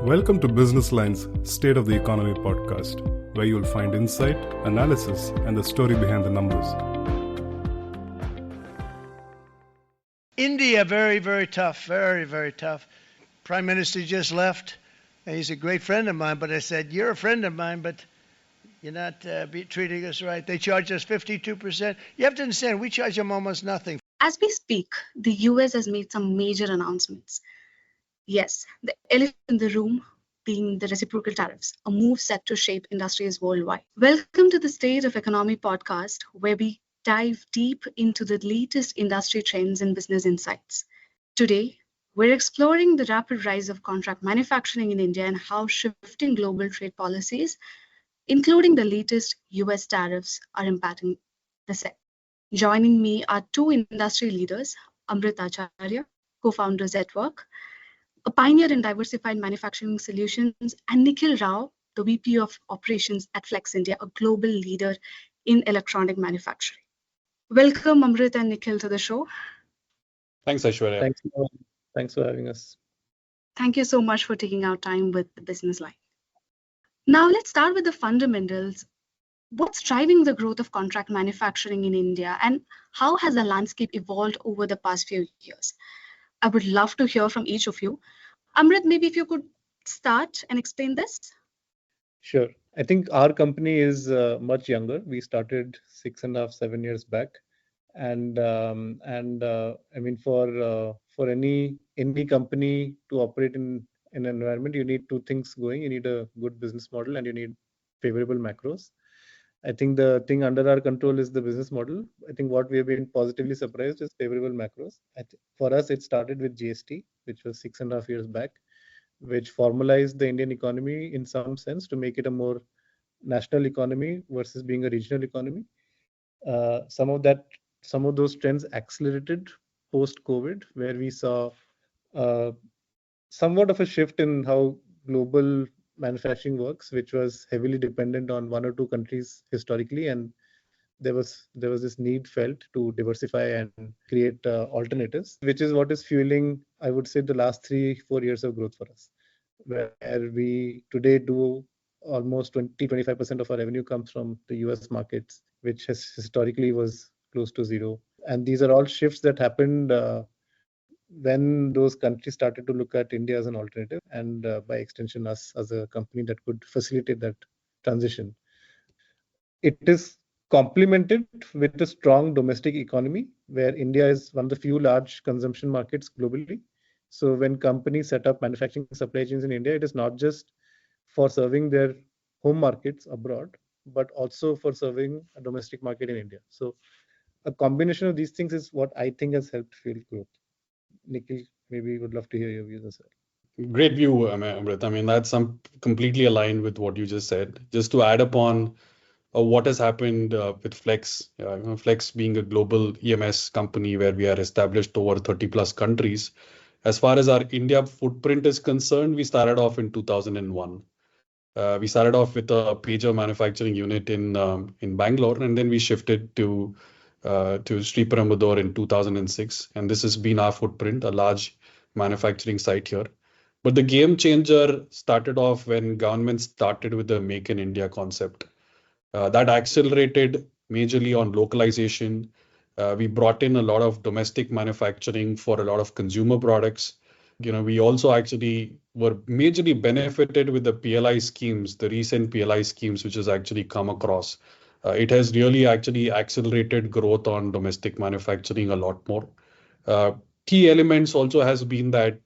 Welcome to Business Line's State of the Economy podcast, where you'll find insight, analysis, and the story behind the numbers. India, very, very tough, very, very tough. Prime Minister just left. He's a great friend of mine, but I said, you're a friend of mine, but you're not treating us right. They charge us 52%. You have to understand, we charge them almost nothing. As we speak, the US has made some major announcements. Yes, the elephant in the room being the reciprocal tariffs, a move set to shape industries worldwide. Welcome to the State of Economy podcast, where we dive deep into the latest industry trends and business insights. Today, we're exploring the rapid rise of contract manufacturing in India and how shifting global trade policies, including the latest US tariffs, are impacting the sector. Joining me are two industry leaders, Amrit Acharya, co-founder Zetwerk, a pioneer in diversified manufacturing solutions, and Nikhil Rao, the VP of Operations at Flex India, a global leader in electronic manufacturing. Welcome, Amrit and Nikhil, to the show. Thanks, Aishwarya. Thanks for having us. Thank you so much for taking our time with the business line. Now, let's start with the fundamentals. What's driving the growth of contract manufacturing in India, and how has the landscape evolved over the past few years? I would love to hear from each of you. Amrit, maybe if you could start and explain this. Sure. I think our company is much younger. We started 6.5, 7 years back, and I mean for any company to operate in an environment, you need two things going. You need a good business model, and you need favorable macros. I think the thing under our control is the business model. I think what we have been positively surprised is favorable macros. For us, it started with GST, which was 6.5 years back, which formalized the Indian economy in some sense to make it a more national economy versus being a regional economy. Some of those trends accelerated post-COVID, where we saw somewhat of a shift in how global manufacturing works, which was heavily dependent on one or two countries historically, and there was this need felt to diversify and create alternatives, which is what is fueling, I would say, the last 3-4 years of growth for us, where we today do almost 20-25% of our revenue comes from the US markets, which has historically was close to zero. And these are all shifts that happened when those countries started to look at India as an alternative, and by extension us as a company that could facilitate that transition. It is complemented with a strong domestic economy, where India is one of the few large consumption markets globally. So when companies set up manufacturing supply chains in India, it is not just for serving their home markets abroad, but also for serving a domestic market in India. So a combination of these things is what I think has helped fuel growth. Nikhil, maybe would love to hear your views as well. Great view, Amrit. I mean, that's completely aligned with what you just said. Just to add upon what has happened with Flex, Flex being a global EMS company where we are established over 30 plus countries. As far as our India footprint is concerned, we started off in 2001. We started off with a pager manufacturing unit in Bangalore, and then we shifted to Sriperumbudur in 2006, and this has been our footprint, a large manufacturing site here. But the game changer started off when government started with the Make in India concept. That accelerated majorly on localization. We brought in a lot of domestic manufacturing for a lot of consumer products. We also actually were majorly benefited with the PLI schemes, the recent PLI schemes, which has actually come across. It has really actually accelerated growth on domestic manufacturing a lot more. Key elements also has been that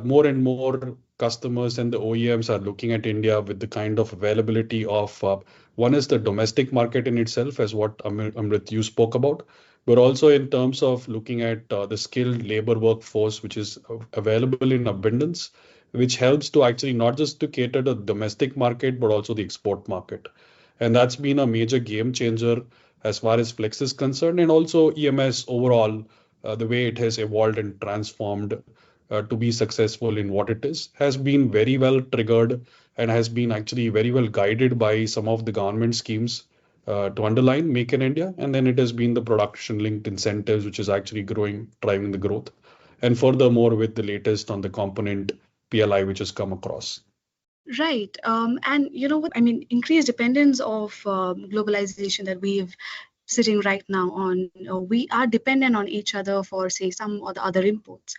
more and more customers and the OEMs are looking at India with the kind of availability of, one is the domestic market in itself, as what Amrit, you spoke about, but also in terms of looking at the skilled labor workforce, which is available in abundance, which helps to actually not just to cater to the domestic market, but also the export market. And that's been a major game changer as far as Flex is concerned, and also EMS overall, the way it has evolved and transformed to be successful in what it is, has been very well triggered and has been actually very well guided by some of the government schemes to underline Make in India. And then it has been the production linked incentives, which is actually driving the growth. And furthermore, with the latest on the component PLI which has come across. Right. And you know what? I mean, increased dependence of globalization that we've sitting right now on, we are dependent on each other for, say, some or the other imports.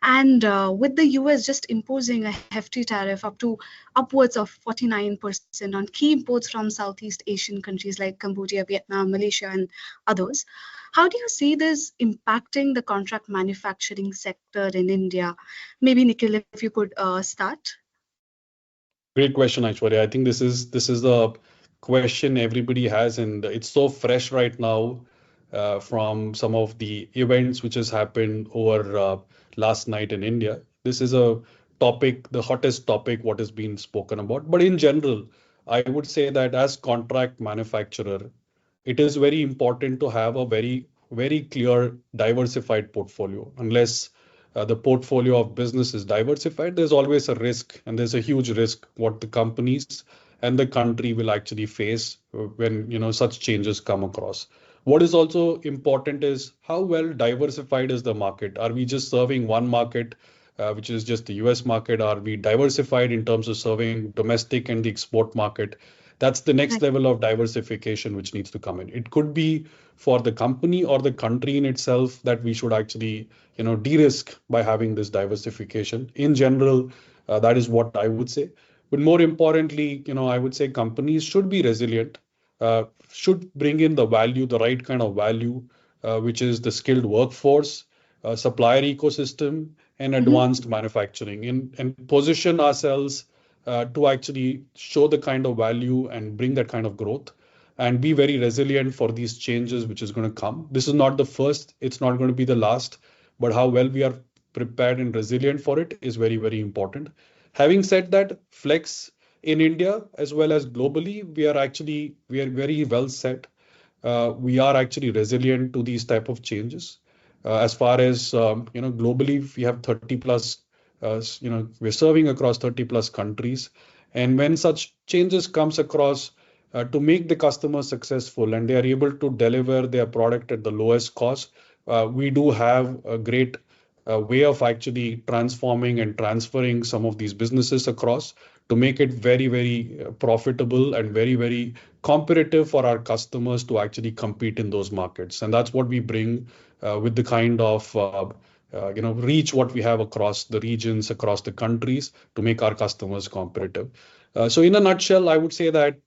And with the US just imposing a hefty tariff up to upwards of 49% on key imports from Southeast Asian countries like Cambodia, Vietnam, Malaysia, and others, how do you see this impacting the contract manufacturing sector in India? Maybe, Nikhil, if you could start. Great question, Aishwarya. I think this is the question everybody has, and it's so fresh right now from some of the events which has happened over last night in India. This is a topic, the hottest topic, what has been spoken about. But in general, I would say that as contract manufacturer, it is very important to have a very clear diversified portfolio. Unless the portfolio of business is diversified, there's always a risk, and there's a huge risk what the companies and the country will actually face when such changes come across. What is also important is how well diversified is the market. Are we just serving one market, which is just the US market? Are we diversified in terms of serving domestic and the export market? That's the next Right. level of diversification which needs to come in. It could be for the company or the country in itself that we should actually de-risk by having this diversification. In general, that is what I would say. But more importantly, I would say companies should be resilient, should bring in the value, the right kind of value, which is the skilled workforce, supplier ecosystem, and Mhm. advanced manufacturing, and position ourselves to actually show the kind of value and bring that kind of growth and be very resilient for these changes which is going to come. This is not the first, it's not going to be the last, but how well we are prepared and resilient for it is very, very important. Having said that, Flex in India as well as globally, we are very well set. We are actually resilient to these type of changes. As far as globally, we have 30 plus. We're serving across 30 plus countries, and when such changes comes across, to make the customer successful and they are able to deliver their product at the lowest cost, we do have a great way of actually transforming and transferring some of these businesses across to make it very, very profitable and very, very competitive for our customers to actually compete in those markets. And that's what we bring with the kind of reach what we have across the regions, across the countries to make our customers competitive. So in a nutshell, I would say that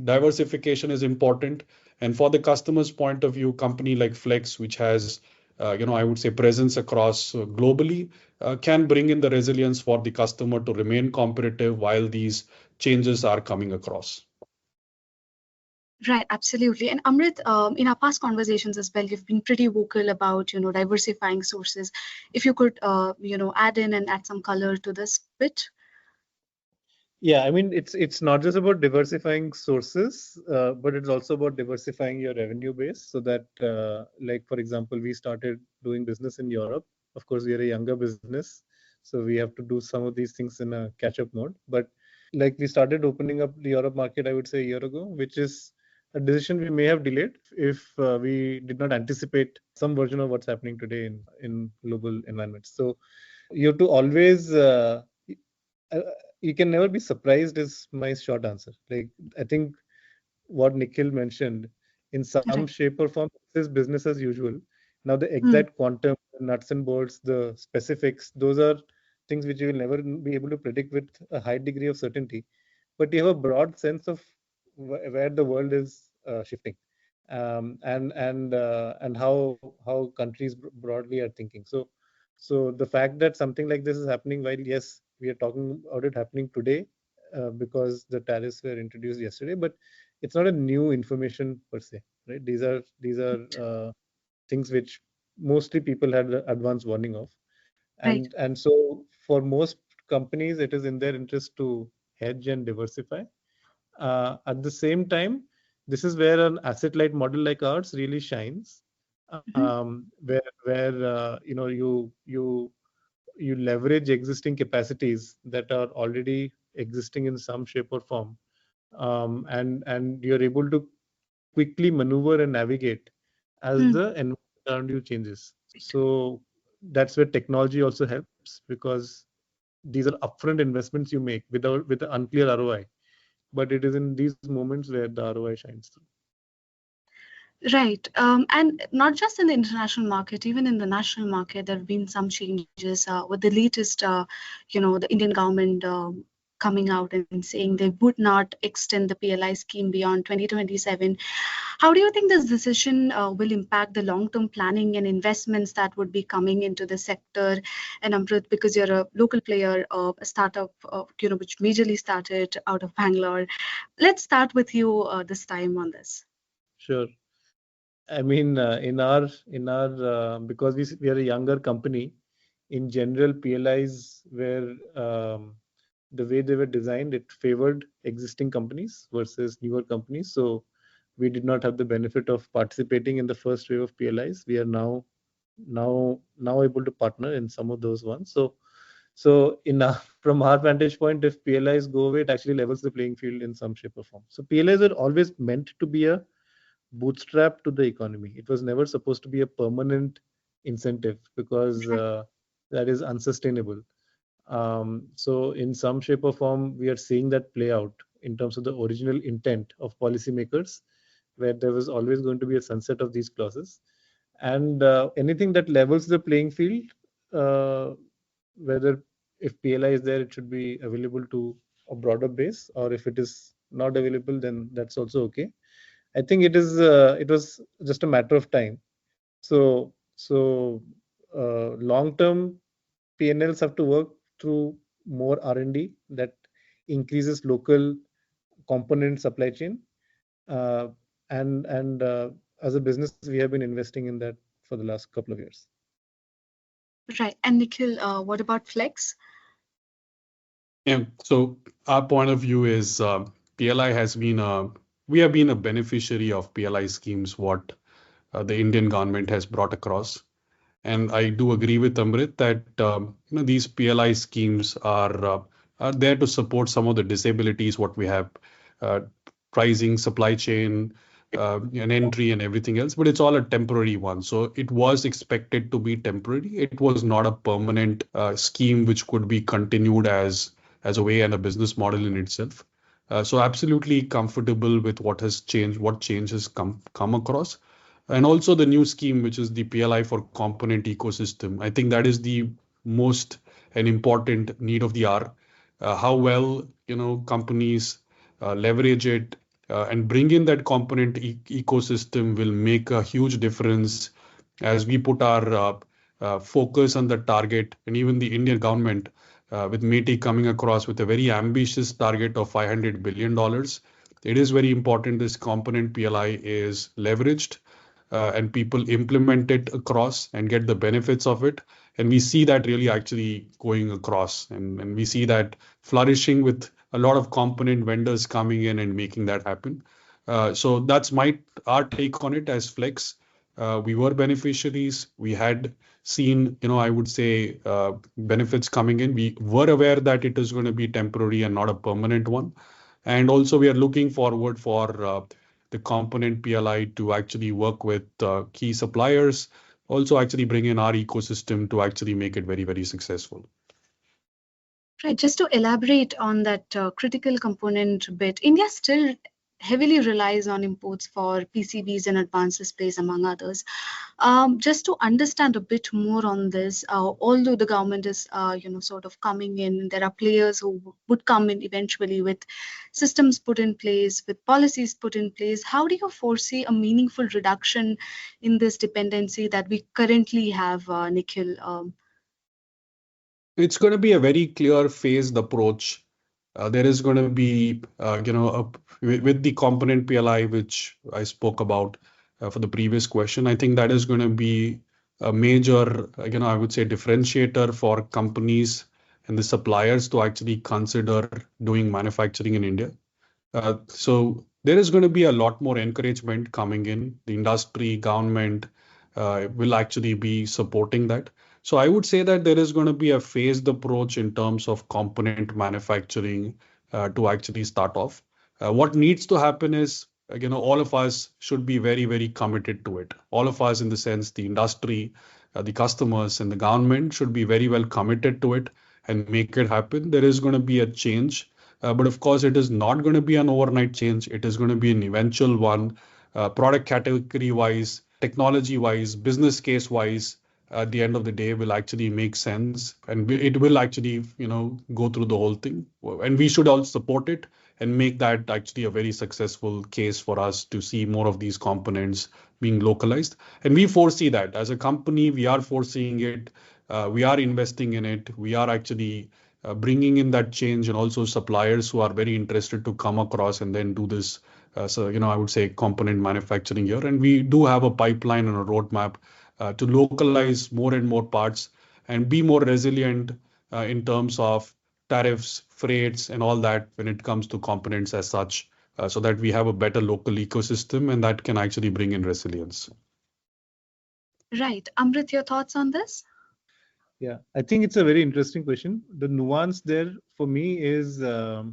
diversification is important. And for the customer's point of view, company like Flex, which has I would say presence across globally, can bring in the resilience for the customer to remain competitive while these changes are coming across. Right, absolutely. And Amrit, in our past conversations as well, you've been pretty vocal about, diversifying sources. If you could, add in and add some color to this bit. Yeah, I mean, it's not just about diversifying sources, but it's also about diversifying your revenue base so that, like, for example, we started doing business in Europe. Of course, we are a younger business, so we have to do some of these things in a catch-up mode. But like we started opening up the Europe market, I would say a year ago, which is a decision we may have delayed if we did not anticipate some version of what's happening today in global environments. So you have to always uh, you can never be surprised is my short answer. Like, I think what Nikhil mentioned, in some Right. shape or form, this is business as usual. Now the Hmm. exact quantum, nuts and bolts, the specifics, those are things which you will never be able to predict with a high degree of certainty. But you have a broad sense of where the world is shifting, and how countries broadly are thinking. So the fact that something like this is happening, while yes, we are talking about it happening today because the tariffs were introduced yesterday, but it's not a new information per se, right? These are things which mostly people had advance warning of, Right. and so for most companies, it is in their interest to hedge and diversify. At the same time, this is where an asset-light model like ours really shines, Mhm. where you leverage existing capacities that are already existing in some shape or form, and you're able to quickly maneuver and navigate as Hmm. the environment around you changes. So that's where technology also helps because these are upfront investments you make with the unclear ROI. But it is in these moments where the ROI shines through. Right. And not just in the international market, even in the national market, there have been some changes with the latest, the Indian government coming out and saying they would not extend the PLI scheme beyond 2027. How do you think this decision will impact the long-term planning and investments that would be coming into the sector? And Amrit, because you're a local player, a startup, which majorly started out of Bangalore, let's start with you this time on this. Sure. I mean, in our because we are a younger company, in general, PLIs were the way they were designed, it favored existing companies versus newer companies. So we did not have the benefit of participating in the first wave of PLIs. We are now able to partner in some of those ones. So from our vantage point, if PLIs go away, it actually levels the playing field in some shape or form. So PLIs were always meant to be a bootstrap to the economy. It was never supposed to be a permanent incentive because that is unsustainable. So in some shape or form, we are seeing that play out in terms of the original intent of policymakers, where there was always going to be a sunset of these clauses. And anything that levels the playing field, whether if PLI is there, it should be available to a broader base, or if it is not available, then that's also okay. I think it was just a matter of time. So long term, PNLs have to work through more R&D that increases local component supply chain, and as a business, we have been investing in that for the last couple of years. Right. And Nikhil, what about Flex? Yeah. So our point of view is PLI has been we have been a beneficiary of PLI schemes, what the Indian government has brought across. And I do agree with Amrit that these PLI schemes are there to support some of the disabilities what we have, uh, pricing, supply chain, and entry and everything else. But it's all a temporary one. So it was expected to be temporary. It was not a permanent scheme which could be continued as a way and a business model in itself. So absolutely comfortable with what has changed, what change has come across. And also the new scheme, which is the PLI for component ecosystem. I think that is the most and important need of the hour. How well, companies leverage it and bring in that component ecosystem will make a huge difference as we put our focus on the target. And even the Indian government, with METI coming across with a very ambitious target of $500 billion, it is very important this component PLI is leveraged and people implement it across and get the benefits of it. And we see that really actually going across, and we see that flourishing with a lot of component vendors coming in and making that happen. So that's our take on it as Flex. We were beneficiaries. We had seen, I would say, benefits coming in. We were aware that it is going to be temporary and not a permanent one. And also we are looking forward for the component PLI to actually work with key suppliers, also actually bring in our ecosystem to actually make it very, very successful. Right. Just to elaborate on that critical component bit, India still heavily relies on imports for PCBs and advanced displays, among others. Just to understand a bit more on this, although the government is, sort of coming in, there are players who would come in eventually with systems put in place, with policies put in place. How do you foresee a meaningful reduction in this dependency that we currently have, Nikhil? It's going to be a very clear phased approach. There is going to be, with the component PLI, which I spoke about for the previous question, I think that is going to be a major, I would say, differentiator for companies and the suppliers to actually consider doing manufacturing in India. So there is going to be a lot more encouragement coming in. The industry, government will actually be supporting that. So I would say that there is going to be a phased approach in terms of component manufacturing to actually start off. What needs to happen is, all of us should be very, very committed to it. All of us, in the sense, the industry, the customers, and the government should be very well committed to it and make it happen. There is going to be a change, but of course, it is not going to be an overnight change. It is going to be an eventual one, product category wise, technology wise, business case wise. At the end of the day, will actually make sense, and it will actually, go through the whole thing. And we should all support it and make that actually a very successful case for us to see more of these components being localized. And we foresee that as a company, we are foreseeing it. We are investing in it. We are actually bringing in that change, and also suppliers who are very interested to come across and then do this. I would say component manufacturing here. And we do have a pipeline and a roadmap to localize more and more parts and be more resilient in terms of tariffs, freights, and all that when it comes to components as such, so that we have a better local ecosystem and that can actually bring in resilience. Right. Amrit, your thoughts on this? Yeah, I think it's a very interesting question. The nuance there for me is are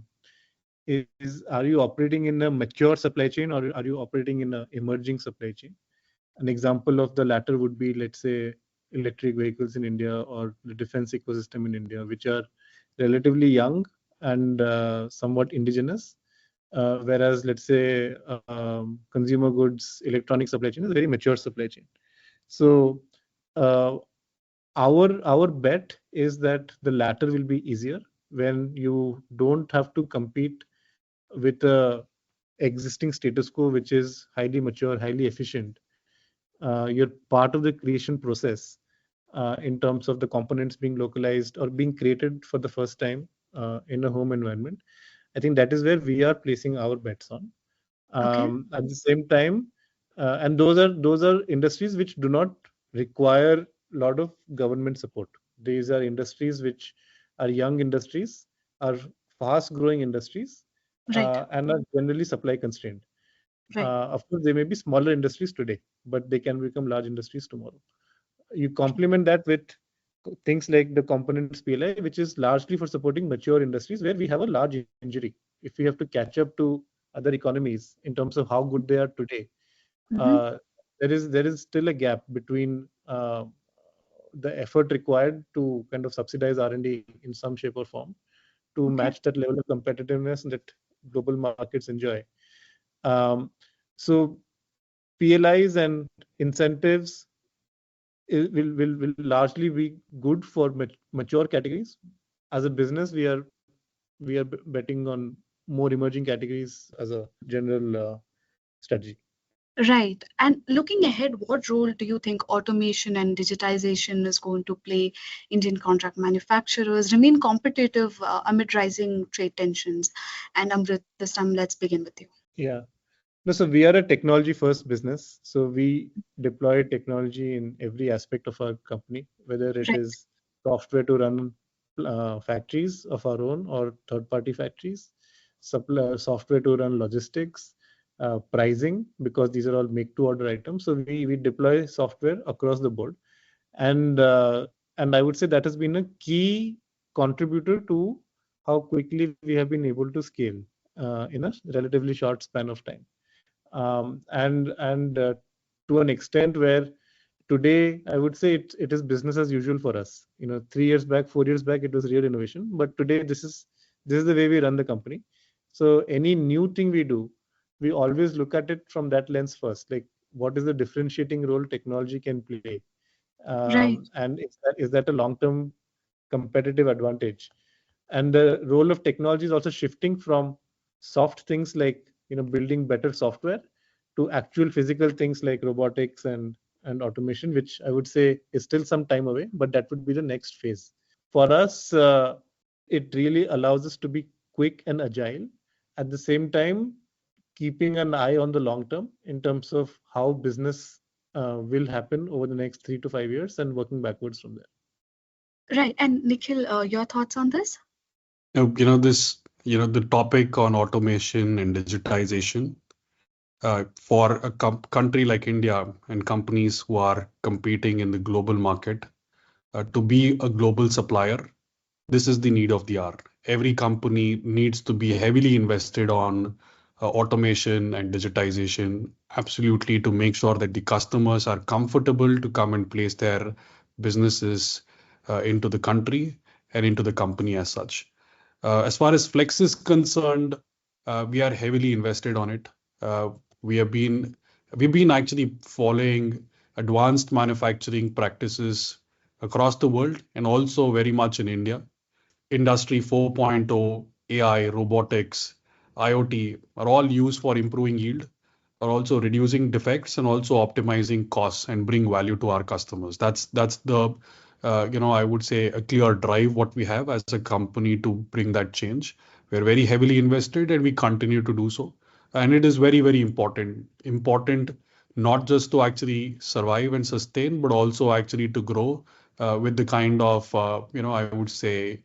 you operating in a mature supply chain or are you operating in an emerging supply chain? An example of the latter would be, let's say, electric vehicles in India or the defense ecosystem in India, which are relatively young and somewhat indigenous. Whereas, let's say, consumer goods, electronic supply chain is a very mature supply chain. So our bet is that the latter will be easier when you don't have to compete with a existing status quo, which is highly mature, highly efficient. You're part of the creation process in terms of the components being localized or being created for the first time in a home environment. I think that is where we are placing our bets on. At the same time, and those are industries which do not require a lot of government support. These are industries which are young industries, are fast growing industries, Right. and are generally supply constrained. Right. Of course, they may be smaller industries today, but they can become large industries tomorrow. You complement that with things like the components PLI, which is largely for supporting mature industries where we have a large injury. If we have to catch up to other economies in terms of how good they are today, there is still a gap between the effort required to kind of subsidize R&D in some shape or form to match that level of competitiveness that global markets enjoy. So PLIs and incentives will largely be good for mature categories. As a business, we are betting on more emerging categories as a general strategy. Right. And looking ahead, what role do you think automation and digitization is going to play? Indian contract manufacturers remain competitive amid rising trade tensions. And Amrit, this time let's begin with you. Yeah. No, so we are a technology first business. So we deploy technology in every aspect of our company, whether it is software to run factories of our own or third party factories, software to run logistics, pricing, because these are all make to order items. So we deploy software across the board. And I would say that has been a key contributor to how quickly we have been able to scale in a relatively short span of time. And to an extent where today I would say it is business as usual for us. 3 years back, 4 years back, it was real innovation, but today this is the way we run the company. So any new thing we do, we always look at it from that lens first, like what is the differentiating role technology can play, and is that a long-term competitive advantage? And the role of technology is also shifting from soft things like building better software to actual physical things like robotics and automation, which I would say is still some time away, but that would be the next phase. For us, it really allows us to be quick and agile, at the same time keeping an eye on the long term in terms of how business will happen over the next 3 to 5 years and working backwards from there. Right. And Nikhil, your thoughts on this? The topic on automation and digitization for a country like India and companies who are competing in the global market to be a global supplier, this is the need of the hour. Every company needs to be heavily invested on automation and digitization, absolutely, to make sure that the customers are comfortable to come and place their businesses into the country. and into the company as such. As far as Flex is concerned, we are heavily invested on it. Uh, we have been we've been actually following advanced manufacturing practices across the world and also very much in India. Industry 4.0, AI, robotics, IoT are all used for improving yield, are also reducing defects and also optimizing costs and bring value to our customers. That's the I would say a clear drive what we have as a company to bring that change. We're very heavily invested and we continue to do so. And it is very, very important not just to actually survive and sustain, but also actually to grow with the kind of, I would say,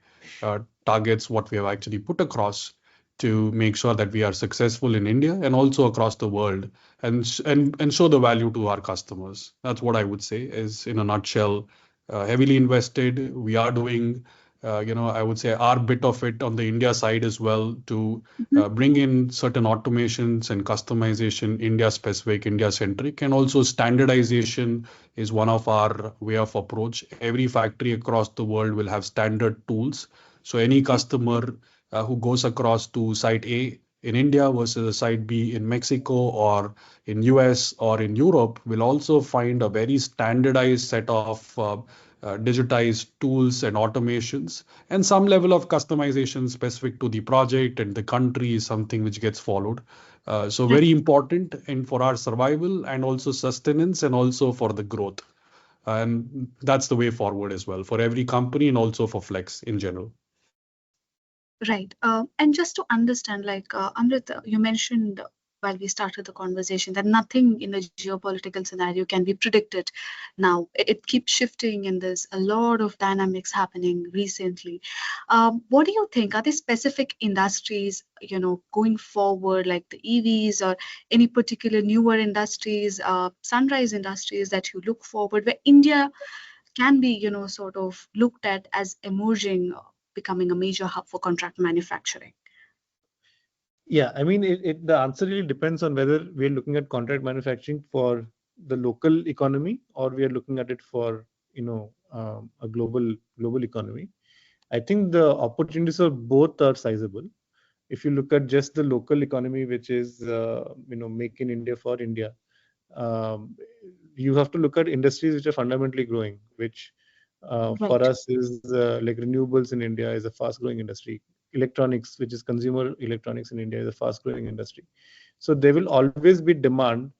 targets what we have actually put across to make sure that we are successful in India and also across the world and show the value to our customers. That's what I would say is in a nutshell, heavily invested. We are doing, I would say our bit of it on the India side as well to Mhm. bring in certain automations and customization, India specific, India centric, and also standardization is one of our way of approach. Every factory across the world will have standard tools. So any customer who goes across to site A in India versus a site B in Mexico or in US or in Europe will also find a very standardized set of digitized tools and automations, and some level of customization specific to the project and the country is something which gets followed. So Right. very important and for our survival and also sustenance and also for the growth. And that's the way forward as well for every company and also for Flex in general. Right. And just to understand, like Amrit, you mentioned while we started the conversation that nothing in the geopolitical scenario can be predicted now. It keeps shifting, and there's a lot of dynamics happening recently. What do you think? Are there specific industries, going forward, like the EVs or any particular newer industries, sunrise industries that you look forward where India can be, sort of looked at as emerging, becoming a major hub for contract manufacturing? Yeah, I mean, the answer really depends on whether we're looking at contract manufacturing for the local economy or we are looking at it for, a global economy. I think the opportunities for both are sizable. If you look at just the local economy, which is, make in India for India, um, you have to look at industries which are fundamentally growing, which for Right. us is like renewables in India is a fast growing industry. Electronics, which is consumer electronics in India, is a fast growing industry. So there will always be demand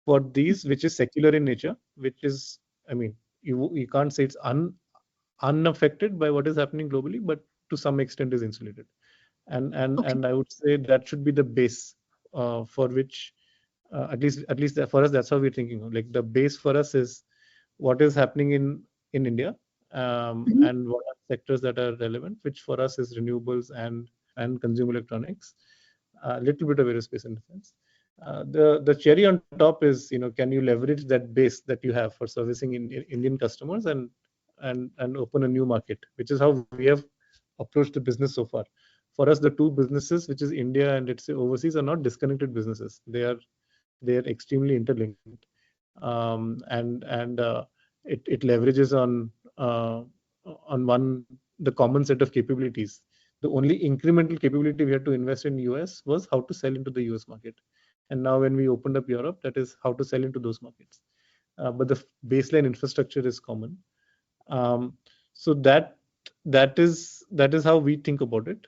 for these, which is secular in nature, which is, I mean, you can't say it's unaffected by what is happening globally, but to some extent is insulated. Okay. And I would say that should be the base for which at least for us, that's how we're thinking. Like the base for us is what is happening in India, Mhm. and what are sectors that are relevant, which for us is renewables and consumer electronics, a little bit of aerospace and defense. The cherry on top is, can you leverage that base that you have for servicing in Indian customers and open a new market, which is how we have approached the business so far. For us, the two businesses, which is India and let's say overseas, are not disconnected businesses. They are extremely interlinked, and it leverages on one the common set of capabilities. The only incremental capability we had to invest in US was how to sell into the US market, and now when we opened up Europe, that is how to sell into those markets. But the baseline infrastructure is common. So that is how we think about it.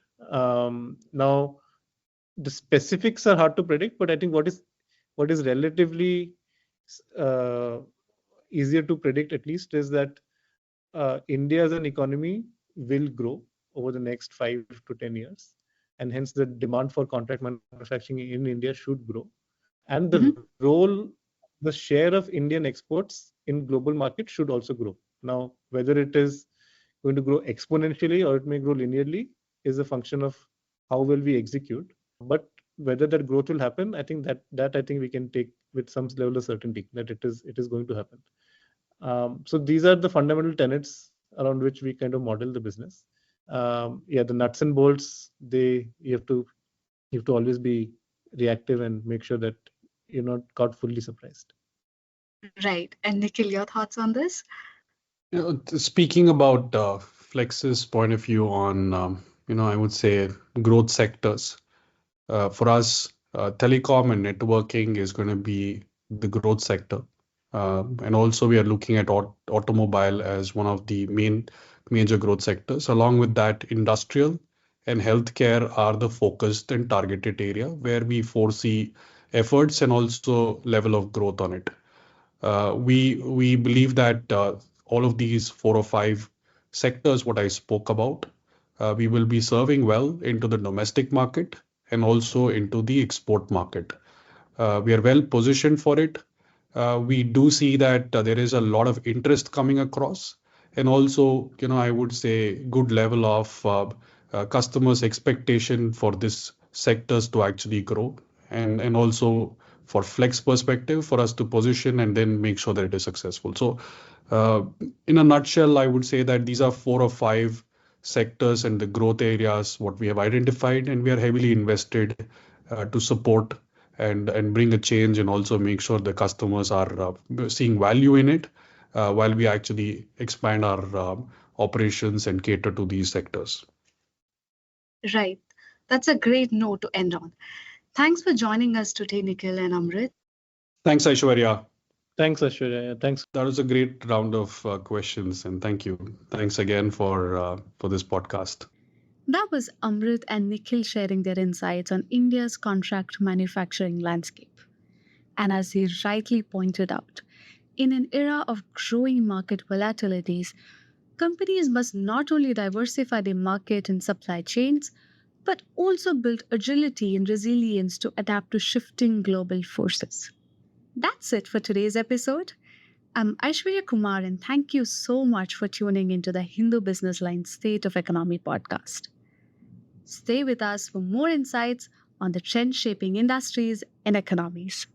Now the specifics are hard to predict, but I think what is relatively uh, easier to predict, at least, is that India as an economy will grow over the next 5 to 10 years, and hence the demand for contract manufacturing in India should grow, and Mhm. the share of Indian exports in global market should also grow. Now, whether it is going to grow exponentially or it may grow linearly is a function of how well we execute. But whether that growth will happen, I think that I think we can take with some level of certainty that it is going to happen. So these are the fundamental tenets around which we kind of model the business. Yeah, the nuts and bolts, you have to always be reactive and make sure that you're not caught fully surprised. Right. And Nikhil, your thoughts on this? Speaking about Flex's point of view on, I would say growth sectors. For us, telecom and networking is going to be the growth sector. And also we are looking at automobile as one of the major growth sectors. Along with that, industrial and healthcare are the focused and targeted area where we foresee efforts and also level of growth on it. We believe that all of these 4 or 5 sectors, what I spoke about, we will be serving well into the domestic market and also into the export market. We are well positioned for it. We do see that there is a lot of interest coming across, and also, I would say good level of customers' expectation for this sectors to actually grow, and also for Flex perspective for us to position and then make sure that it is successful. So, in a nutshell, I would say that these are 4 or 5 sectors and the growth areas what we have identified, and we are heavily invested to support and bring a change and also make sure the customers are seeing value in it while we actually expand our operations and cater to these sectors. Right. That's a great note to end on. Thanks for joining us today, Nikhil and Amrit. Thanks, Aishwarya. Thanks, Aishwarya. Yeah, thanks. That was a great round of questions, and thank you. Thanks again for this podcast. That was Amrit and Nikhil sharing their insights on India's contract manufacturing landscape. And as he rightly pointed out, in an era of growing market volatilities, companies must not only diversify their market and supply chains, but also build agility and resilience to adapt to shifting global forces. That's it for today's episode. I'm Aishwarya Kumar, and thank you so much for tuning into the Hindu Business Line State of Economy podcast. Stay with us for more insights on the trend shaping industries and economies.